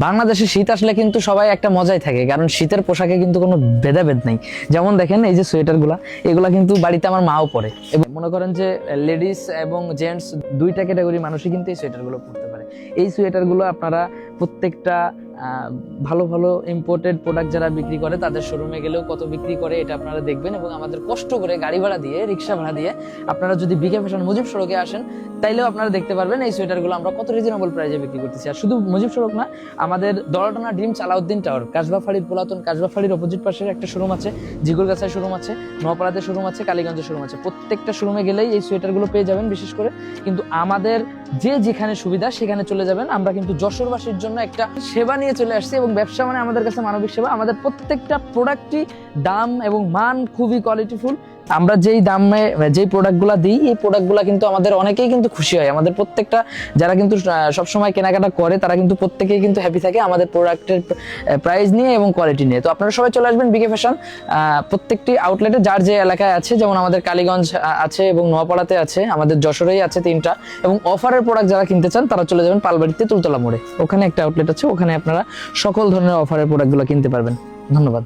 বাংলাদেশে শীত আসলে কিন্তু সবাই একটা মজাই থাকে, কারণ শীতের পোশাকে কিন্তু কোনো ভেদাভেদ নেই। যেমন দেখেন এই যে সোয়েটারগুলা, এগুলা কিন্তু বাড়িতে আমার মাও পরে, এবং মনে করেন যে লেডিস এবং জেন্টস দুইটা ক্যাটাগরি মানুষই কিন্তু এই সোয়েটারগুলো পরতে পারে। এই সোয়েটারগুলো আপনারা প্রত্যেকটা ভালো ভালো ইম্পোর্টেড প্রোডাক্ট যারা বিক্রি করে তাদের শোরুমে গেলেও কত বিক্রি করে এটা আপনারা দেখবেন, এবং আমাদের কষ্ট করে গাড়ি ভাড়া দিয়ে, রিক্সা ভাড়া দিয়ে আপনারা যদি বিকে ফ্যাশন মুজিব সড়কে আসেন, তাইলেও আপনারা দেখতে পারবেন এই সোয়েটারগুলো আমরা কত রিজনেবল প্রাইসে বিক্রি করতেছি। আর শুধু মুজিব সড়ক না, আমাদের দলাটানা ড্রিম চালাউদ্দিন টাওয়ার, কাশবাফাড়ির পুরাতন কাশবাফাড়ির অপোজিট পাশে একটা শোরুম আছে, জিগুরগাছায় শোরুম আছে, নোয়াপাড়াতে শোরুম আছে, কালীগঞ্জে শোরুম আছে। প্রত্যেকটা শোরুমে গেলেই এই সোয়েটারগুলো পেয়ে যাবেন। বিশেষ করে কিন্তু আমাদের যে যেখানে সুবিধা সেখানে চলে যাবেন। আমরা কিন্তু যশোরবাসীর জন্য একটা সেবা নিয়ে চলে আসছি, এবং ব্যবসা মানে আমাদের কাছে মানবিক সেবা। আমাদের প্রত্যেকটা প্রোডাক্টই দাম এবং মান খুবই কোয়ালিটিফুল। আমরা যেই দামে যেই প্রোডাক্টগুলো দিই, এই প্রোডাক্টগুলো কিন্তু আমাদের অনেকেই কিন্তু খুশি হয়। আমাদের প্রত্যেকটা যারা কিন্তু সবসময় কেনাকাটা করে তারা কিন্তু প্রত্যেকেই কিন্তু হ্যাপি থাকে আমাদের প্রোডাক্টের প্রাইস নিয়ে এবং কোয়ালিটি নিয়ে। তো আপনারা সবাই চলে আসবেন বিকে ফ্যাশন প্রত্যেকটি আউটলেটে, যার যে এলাকায় আছে। যেমন আমাদের কালীগঞ্জ আছে এবং নোয়াপাড়াতে আছে, আমাদের যশোরেই আছে 3টা। এবং অফারের প্রোডাক্ট যারা কিনতে চান তারা চলে যাবেন পালবাড়িতে তুলতলা মোড়ে, ওখানে একটা আউটলেট আছে, ওখানে আপনারা সকল ধরনের অফারের প্রোডাক্টগুলো কিনতে পারবেন। ধন্যবাদ।